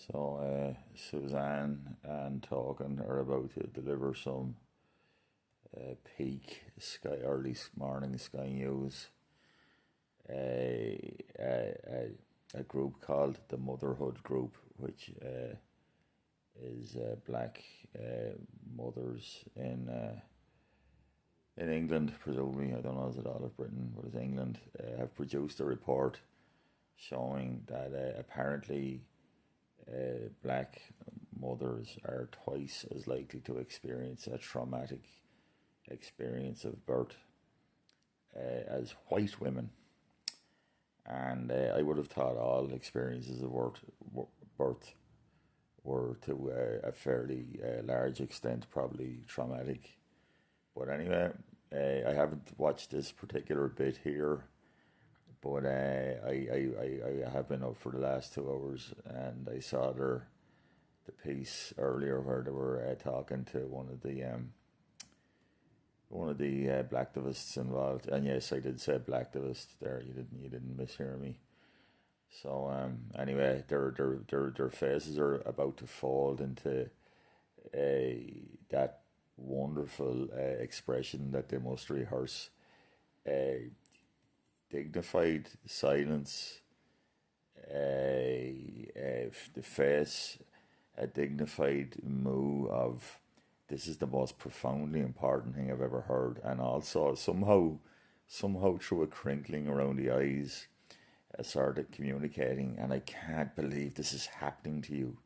So Suzanne and talking are about to deliver some peak Sky early morning Sky News. A group called the Motherhood Group, which is black mothers in England, presumably. I don't know, is it all of Britain, but it's England. Have produced a report showing that apparently black mothers are twice as likely to experience a traumatic experience of birth as white women. And I would have thought all experiences of birth were to a fairly large extent probably traumatic. But anyway, I haven't watched this particular bit here, but I have been up for the last 2 hours, and I saw the piece earlier where they were talking to one of the blacktivists involved. And yes, I did say blacktivist there. You didn't mishear me. So anyway, their faces are about to fold into that wonderful expression that they must rehearse. Dignified silence, the face, a dignified moo of this is the most profoundly important thing I've ever heard, and also somehow through a crinkling around the eyes, started communicating, and I can't believe this is happening to you.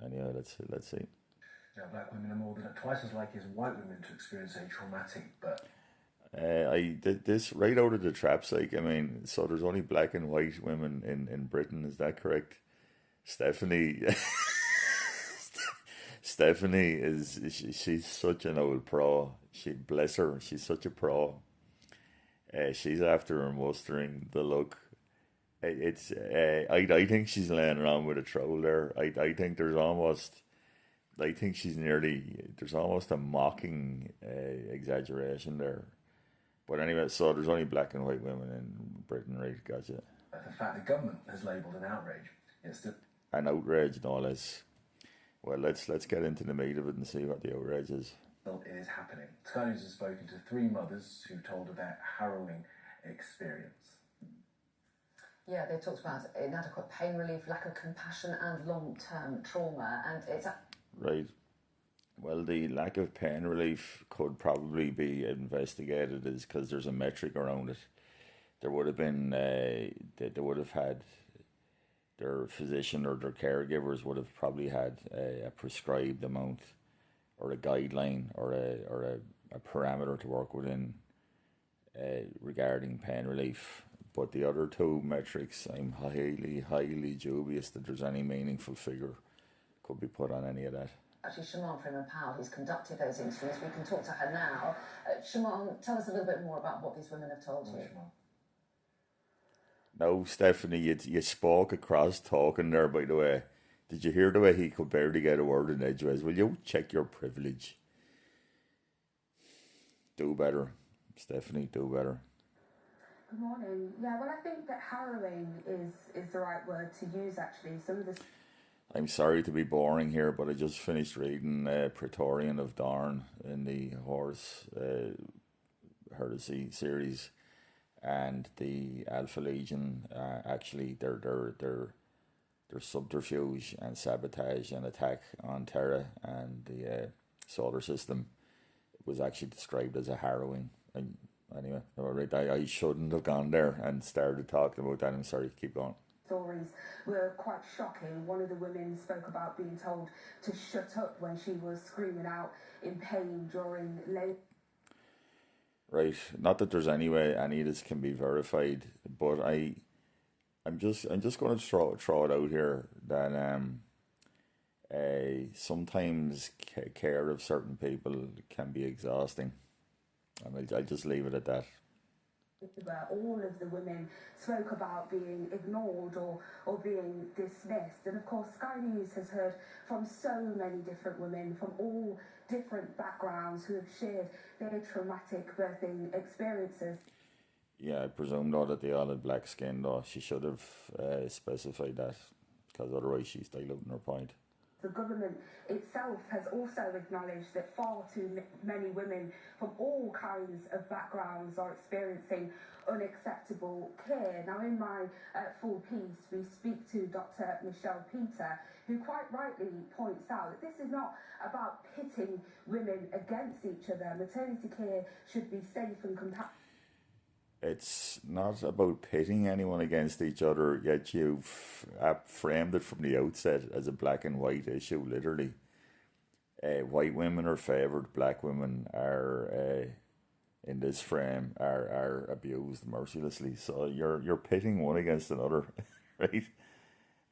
And yeah, let's see. Black women are more than twice as likely as white women to experience a traumatic birth. I did this right out of the traps. Like, I mean, so there's only black and white women in Britain. Is that correct? Stephanie, Stephanie she's such an old pro. She bless her. She's such a pro. She's after her mustering the look. It's I think she's laying around with a troll there. I think there's almost a mocking exaggeration there. But anyway, so there's only black and white women in Britain, right? Gotcha. The fact the government has labelled an outrage. It's an outrage, no less. Well, let's get into the meat of it and see what the outrage is. Well, it is happening. Sky News has spoken to 3 mothers who told of their harrowing experience. Yeah, they talked about inadequate pain relief, lack of compassion, and long-term trauma, and it's right. Well, the lack of pain relief could probably be investigated as because there's a metric around it. There would have been, they would have had their physician or their caregivers would have probably had a prescribed amount or a guideline or a parameter to work within regarding pain relief. But the other 2 metrics, I'm highly dubious that there's any meaningful figure could be put on any of that. Actually, Shimon from Powell, who's conducted those interviews. We can talk to her now. Shimon, tell us a little bit more about what these women have told you. No, Stephanie, you spoke across talking there, by the way. Did you hear the way he could barely get a word in edgeways? Will you check your privilege? Do better, Stephanie, do better. Good morning. Yeah, well, I think that harrowing is the right word to use, actually. Some of the... I'm sorry to be boring here, but I just finished reading Praetorian of Darn in the Horse Heresy series, and the Alpha Legion actually their subterfuge and sabotage and attack on Terra and the solar system was actually described as a harrowing. And anyway, all right, I shouldn't have gone there and started talking about that. I'm sorry, keep going. Stories were quite shocking. One of the women spoke about being told to shut up when she was screaming out in pain during labour. Right, not that there's any way any of this can be verified, but I'm just going to throw it out here that sometimes care of certain people can be exhausting, and I'll just leave it at that. Where all of the women spoke about being ignored or being dismissed. And of course, Sky News has heard from so many different women from all different backgrounds who have shared their traumatic birthing experiences. Yeah, I presume though that they all had black skin though. She should have specified that, because otherwise she's diluting her point. The government itself has also acknowledged that far too many women from all kinds of backgrounds are experiencing unacceptable care. Now, in my full piece, we speak to Dr. Michelle Peter, who quite rightly points out that this is not about pitting women against each other. Maternity care should be safe and compassionate. It's not about pitting anyone against each other, yet you've framed it from the outset as a black and white issue, literally. White women are favoured, black women are, in this frame, are abused mercilessly. So you're pitting one against another, right?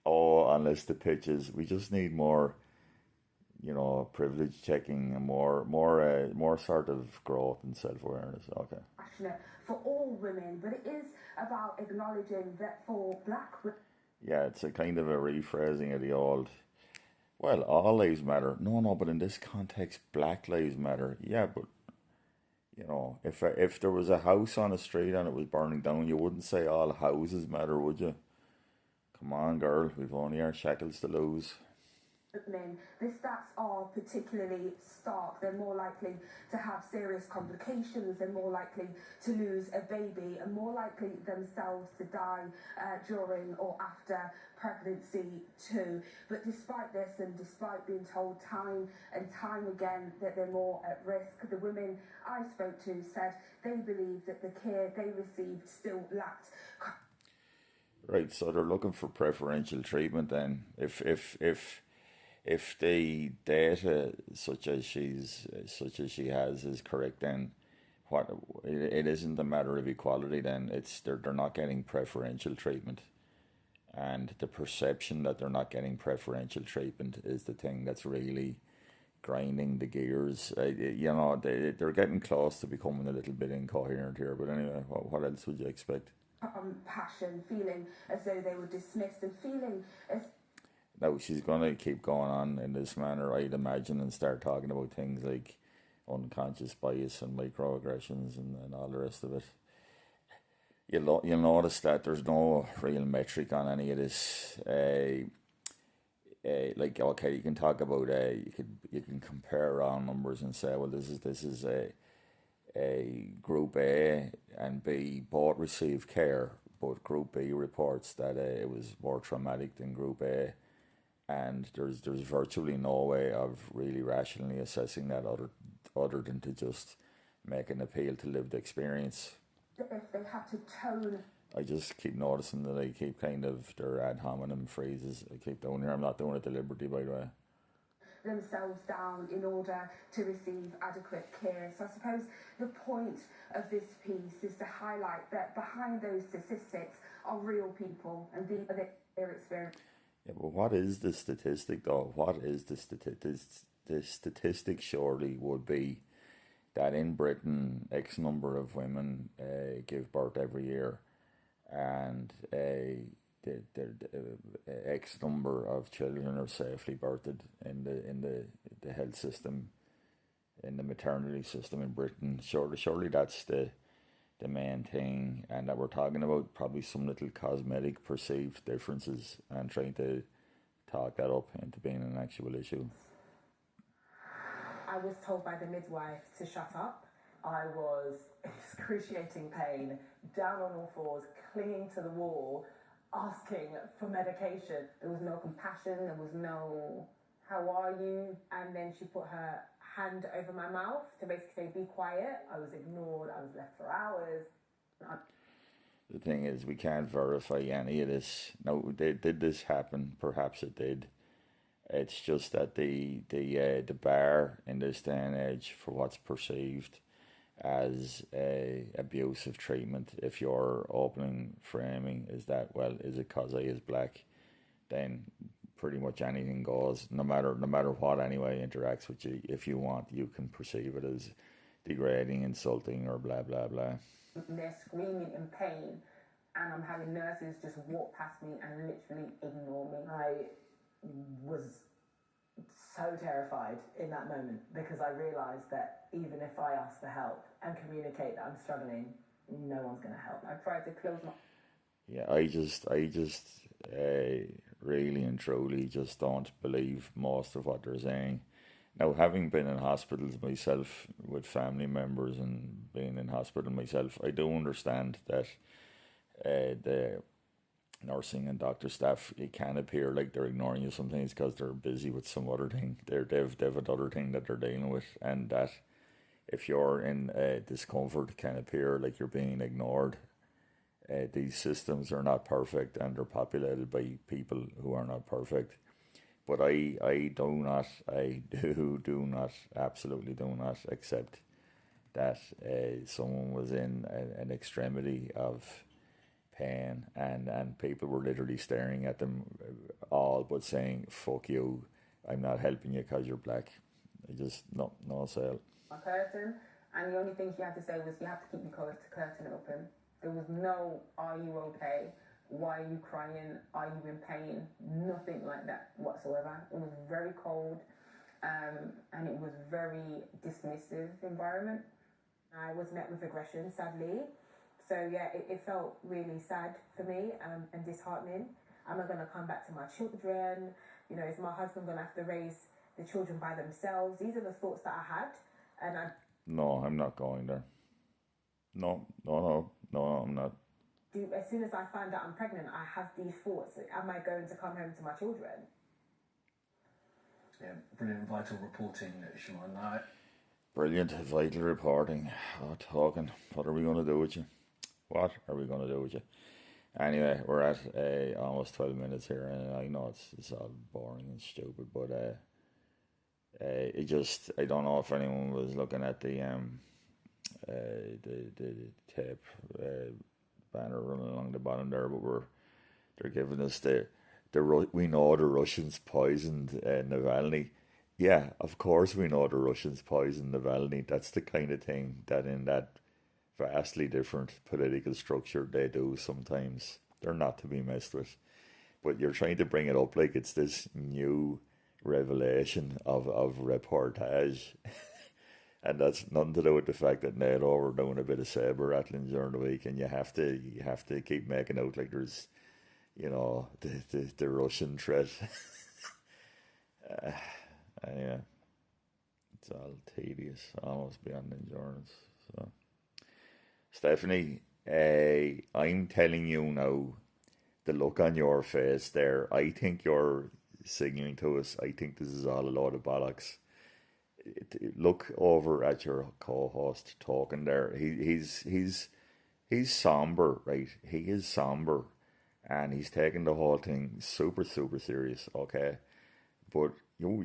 Oh, unless the pitch is, we just need more, privilege checking and more sort of growth and self-awareness. Okay. For all women, but it is about acknowledging that for black women. Yeah, it's a kind of a rephrasing of the old, well, all lives matter. No, but in this context, black lives matter. Yeah, but, if there was a house on the street and it was burning down, you wouldn't say all houses matter, would you? Come on, girl, we've only our shackles to lose. Men, the stats are particularly stark. They're more likely to have serious complications, they're more likely to lose a baby, and more likely themselves to die during or after pregnancy too. But despite this, and despite being told time and time again that they're more at risk, the women I spoke to said they believe that the care they received still lacked. Right, so they're looking for preferential treatment then. If the data such as she has is correct, then it isn't a matter of equality. Then they're not getting preferential treatment, and the perception that they're not getting preferential treatment is the thing that's really grinding the gears. They're getting close to becoming a little bit incoherent here. But anyway, what else would you expect? Passion, feeling as though they were dismissed, and feeling as. Now, she's going to keep going on in this manner, I'd imagine, and start talking about things like unconscious bias and microaggressions and all the rest of it. You'll notice that there's no real metric on any of this. Okay, you can talk about you can compare round numbers and say, well, this is a group A and B both received care, but group B reports that it was more traumatic than group A. And there's virtually no way of really rationally assessing that other than to just make an appeal to lived experience. If they have to tone. I just keep noticing that I keep their ad hominem phrases I keep doing here. I'm not doing it deliberately, by the way. Themselves down in order to receive adequate care. So I suppose the point of this piece is to highlight that behind those statistics are real people and their experience. Yeah, but what is the statistic though? What is the statistic? The statistic surely would be that in Britain X number of women give birth every year, and the X number of children are safely birthed in the health system, in the maternity system in Britain. Surely that's the main thing, and that we're talking about probably some little cosmetic perceived differences and trying to talk that up into being an actual issue. I was told by the midwife to shut up. I was in excruciating pain, down on all fours, clinging to the wall, asking for medication. There was no compassion, there was no, how are you? And then she put her hand over my mouth to basically say, be quiet. I was ignored, I was left for hours. The thing is, we can't verify any of this. Now, did this happen? Perhaps it did. It's just that the bar in this day and age for what's perceived as abusive treatment, if your opening framing is that, well, is it because I is black, then pretty much anything goes, no matter what anyway interacts with you. If you want, you can perceive it as degrading, insulting, or blah blah blah. They're screaming in pain, and I'm having nurses just walk past me and literally ignore me. I was so terrified in that moment because I realised that even if I ask for help and communicate that I'm struggling, no one's going to help. I tried to close my... Yeah, I just really and truly just don't believe most of what they're saying. Now, having been in hospitals myself with family members and being in hospital myself, I do understand that the nursing and doctor staff, it can appear like they're ignoring you sometimes because they're busy with some other thing. They've another thing that they're dealing with, and that if you're in discomfort, it can appear like you're being ignored. These systems are not perfect, and they're populated by people who are not perfect. But I do not, absolutely do not accept that someone was in an extremity of pain, and people were literally staring at them, all but saying, fuck you, I'm not helping you because you're black. I just, no sale. My curtain, and the only thing she had to say was, you have to keep your curtain open. There was no, are you okay? Why are you crying? Are you in pain? Nothing like that whatsoever. It was very cold, and it was very dismissive environment. I was met with aggression, sadly. So yeah, it felt really sad for me, and disheartening. Am I going to come back to my children? You know, is my husband going to have to raise the children by themselves? These are the thoughts that I had, and No, I'm not going there. No, I'm not. As soon as I find out I'm pregnant, I have these thoughts. Am I going to come home to my children? Yeah, brilliant, vital reporting, Shimon. Brilliant, vital reporting. Oh, talking. What are we going to do with you? What are we going to do with you? Anyway, we're at almost 12 minutes here, and I know it's all boring and stupid, but it just, I don't know if anyone was looking at the tape banner running along the bottom there, but they're giving us we know the Russians poisoned Navalny. Yeah, of course we know the Russians poisoned Navalny. That's the kind of thing that in that vastly different political structure they do sometimes. They're not to be messed with. But you're trying to bring it up like it's this new revelation of reportage. And that's nothing to do with the fact that NATO were doing a bit of saber rattling during the week, and you have to keep making out like there's, you know, the Russian threat. Anyway, it's all tedious, almost beyond endurance. So, Stephanie, I'm telling you now, the look on your face there, I think you're signaling to us, I think this is all a load of bollocks. Look over at your co-host talking there. He's somber, right? He is somber, and he's taking the whole thing super serious. Okay, but you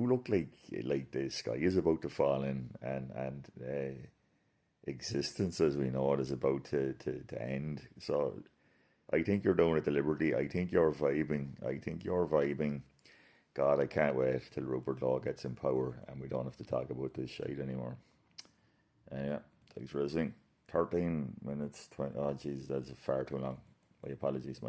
look like the sky is about to fall in, and existence as we know it is about to end. So I think you're doing it deliberately. I think you're vibing. God, I can't wait till Rupert Law gets in power and we don't have to talk about this shite anymore. Yeah, thanks for listening. 13 minutes, 20. Oh, jeez, that's far too long. My apologies.